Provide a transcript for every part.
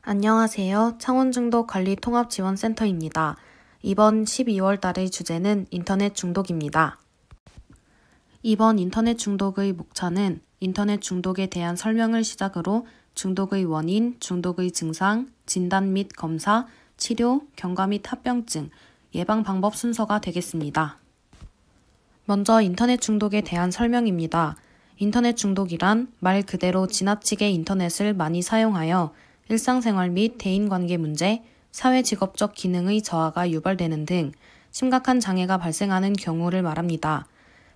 안녕하세요. 창원중독관리통합지원센터입니다. 이번 12월 달의 주제는 인터넷 중독입니다. 이번 인터넷 중독의 목차는 인터넷 중독에 대한 설명을 시작으로 중독의 원인, 중독의 증상, 진단 및 검사, 치료, 경과 및 합병증, 예방 방법 순서가 되겠습니다. 먼저 인터넷 중독에 대한 설명입니다. 인터넷 중독이란 말 그대로 지나치게 인터넷을 많이 사용하여 일상생활 및 대인관계 문제, 사회직업적 기능의 저하가 유발되는 등 심각한 장애가 발생하는 경우를 말합니다.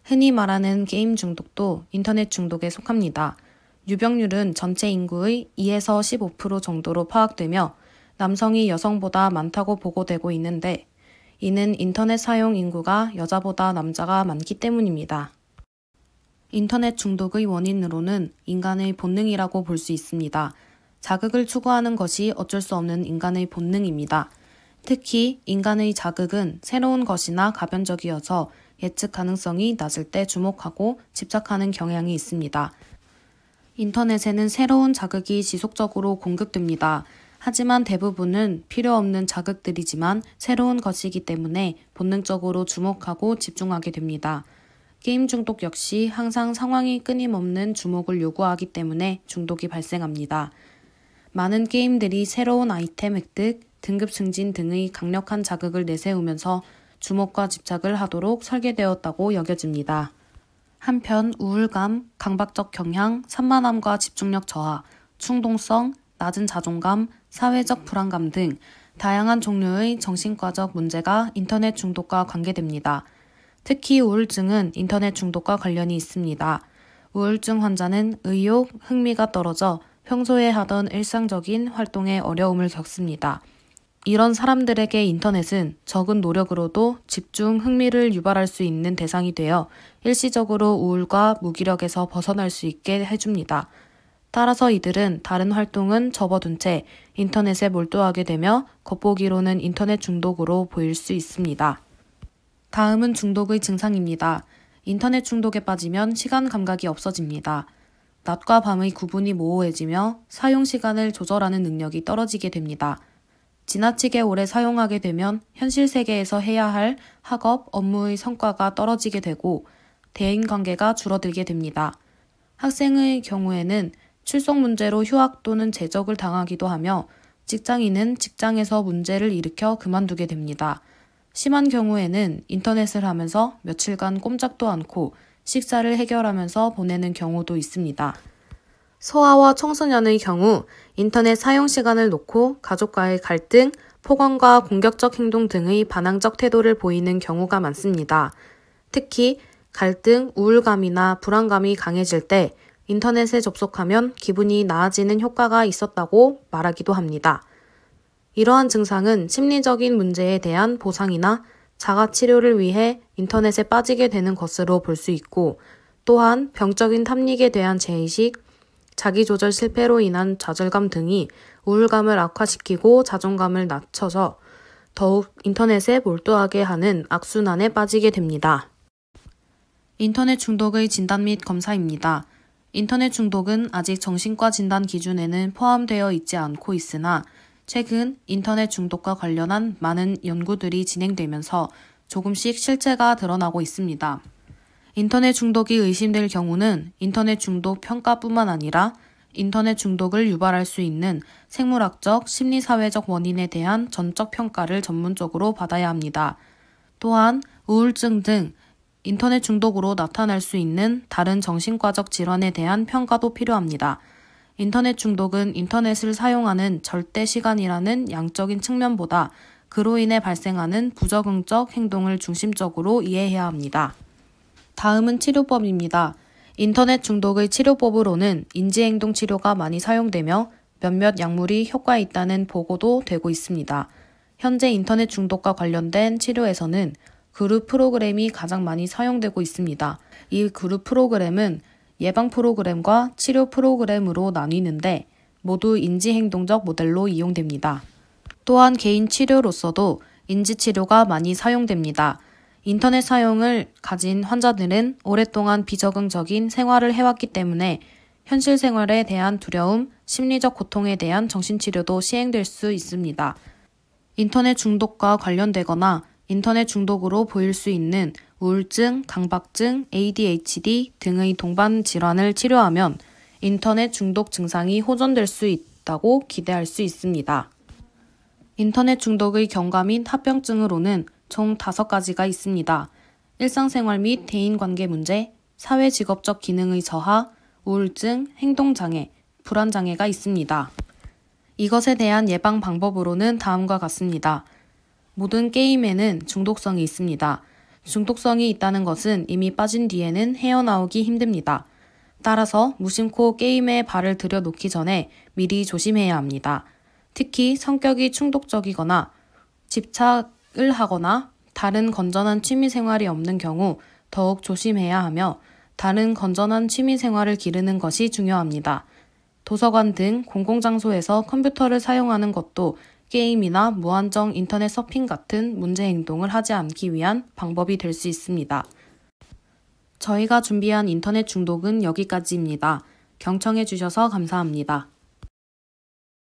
흔히 말하는 게임 중독도 인터넷 중독에 속합니다. 유병률은 전체 인구의 2에서 15% 정도로 파악되며 남성이 여성보다 많다고 보고되고 있는데 이는 인터넷 사용 인구가 여자보다 남자가 많기 때문입니다. 인터넷 중독의 원인으로는 인간의 본능이라고 볼 수 있습니다. 자극을 추구하는 것이 어쩔 수 없는 인간의 본능입니다. 특히 인간의 자극은 새로운 것이나 가변적이어서 예측 가능성이 낮을 때 주목하고 집착하는 경향이 있습니다. 인터넷에는 새로운 자극이 지속적으로 공급됩니다. 하지만 대부분은 필요 없는 자극들이지만 새로운 것이기 때문에 본능적으로 주목하고 집중하게 됩니다. 게임 중독 역시 항상 상황이 끊임없는 주목을 요구하기 때문에 중독이 발생합니다. 많은 게임들이 새로운 아이템 획득, 등급 승진 등의 강력한 자극을 내세우면서 주목과 집착을 하도록 설계되었다고 여겨집니다. 한편 우울감, 강박적 경향, 산만함과 집중력 저하, 충동성, 낮은 자존감, 사회적 불안감 등 다양한 종류의 정신과적 문제가 인터넷 중독과 관계됩니다. 특히 우울증은 인터넷 중독과 관련이 있습니다. 우울증 환자는 의욕, 흥미가 떨어져 평소에 하던 일상적인 활동에 어려움을 겪습니다. 이런 사람들에게 인터넷은 적은 노력으로도 집중, 흥미를 유발할 수 있는 대상이 되어 일시적으로 우울과 무기력에서 벗어날 수 있게 해줍니다. 따라서 이들은 다른 활동은 접어둔 채 인터넷에 몰두하게 되며 겉보기로는 인터넷 중독으로 보일 수 있습니다. 다음은 중독의 증상입니다. 인터넷 중독에 빠지면 시간 감각이 없어집니다. 낮과 밤의 구분이 모호해지며 사용 시간을 조절하는 능력이 떨어지게 됩니다. 지나치게 오래 사용하게 되면 현실 세계에서 해야 할 학업, 업무의 성과가 떨어지게 되고 대인관계가 줄어들게 됩니다. 학생의 경우에는 출석 문제로 휴학 또는 제적을 당하기도 하며 직장인은 직장에서 문제를 일으켜 그만두게 됩니다. 심한 경우에는 인터넷을 하면서 며칠간 꼼짝도 않고 식사를 해결하면서 보내는 경우도 있습니다. 소아와 청소년의 경우 인터넷 사용 시간을 놓고 가족과의 갈등, 폭언과 공격적 행동 등의 반항적 태도를 보이는 경우가 많습니다. 특히 갈등, 우울감이나 불안감이 강해질 때 인터넷에 접속하면 기분이 나아지는 효과가 있었다고 말하기도 합니다. 이러한 증상은 심리적인 문제에 대한 보상이나 자가치료를 위해 인터넷에 빠지게 되는 것으로 볼 수 있고 또한 병적인 탐닉에 대한 제의식, 자기조절 실패로 인한 좌절감 등이 우울감을 악화시키고 자존감을 낮춰서 더욱 인터넷에 몰두하게 하는 악순환에 빠지게 됩니다. 인터넷 중독의 진단 및 검사입니다. 인터넷 중독은 아직 정신과 진단 기준에는 포함되어 있지 않고 있으나 최근 인터넷 중독과 관련한 많은 연구들이 진행되면서 조금씩 실체가 드러나고 있습니다. 인터넷 중독이 의심될 경우는 인터넷 중독 평가뿐만 아니라 인터넷 중독을 유발할 수 있는 생물학적, 심리사회적 원인에 대한 전적 평가를 전문적으로 받아야 합니다. 또한 우울증 등 인터넷 중독으로 나타날 수 있는 다른 정신과적 질환에 대한 평가도 필요합니다. 인터넷 중독은 인터넷을 사용하는 절대 시간이라는 양적인 측면보다 그로 인해 발생하는 부적응적 행동을 중심적으로 이해해야 합니다. 다음은 치료법입니다. 인터넷 중독의 치료법으로는 인지행동 치료가 많이 사용되며 몇몇 약물이 효과 있다는 보고도 되고 있습니다. 현재 인터넷 중독과 관련된 치료에서는 그룹 프로그램이 가장 많이 사용되고 있습니다. 이 그룹 프로그램은 예방 프로그램과 치료 프로그램으로 나뉘는데 모두 인지행동적 모델로 이용됩니다. 또한 개인 치료로서도 인지치료가 많이 사용됩니다. 인터넷 사용을 가진 환자들은 오랫동안 비적응적인 생활을 해왔기 때문에 현실 생활에 대한 두려움, 심리적 고통에 대한 정신치료도 시행될 수 있습니다. 인터넷 중독과 관련되거나 인터넷 중독으로 보일 수 있는 우울증, 강박증, ADHD 등의 동반 질환을 치료하면 인터넷 중독 증상이 호전될 수 있다고 기대할 수 있습니다. 인터넷 중독의 경과 및 합병증으로는 총 5가지가 있습니다. 일상생활 및 대인관계 문제, 사회직업적 기능의 저하, 우울증, 행동장애, 불안장애가 있습니다. 이것에 대한 예방 방법으로는 다음과 같습니다. 모든 게임에는 중독성이 있습니다. 중독성이 있다는 것은 이미 빠진 뒤에는 헤어나오기 힘듭니다. 따라서 무심코 게임에 발을 들여놓기 전에 미리 조심해야 합니다. 특히 성격이 충동적이거나 집착을 하거나 다른 건전한 취미생활이 없는 경우 더욱 조심해야 하며 다른 건전한 취미생활을 기르는 것이 중요합니다. 도서관 등 공공장소에서 컴퓨터를 사용하는 것도 게임이나 무한정 인터넷 서핑 같은 문제 행동을 하지 않기 위한 방법이 될 수 있습니다. 저희가 준비한 인터넷 중독은 여기까지입니다. 경청해 주셔서 감사합니다.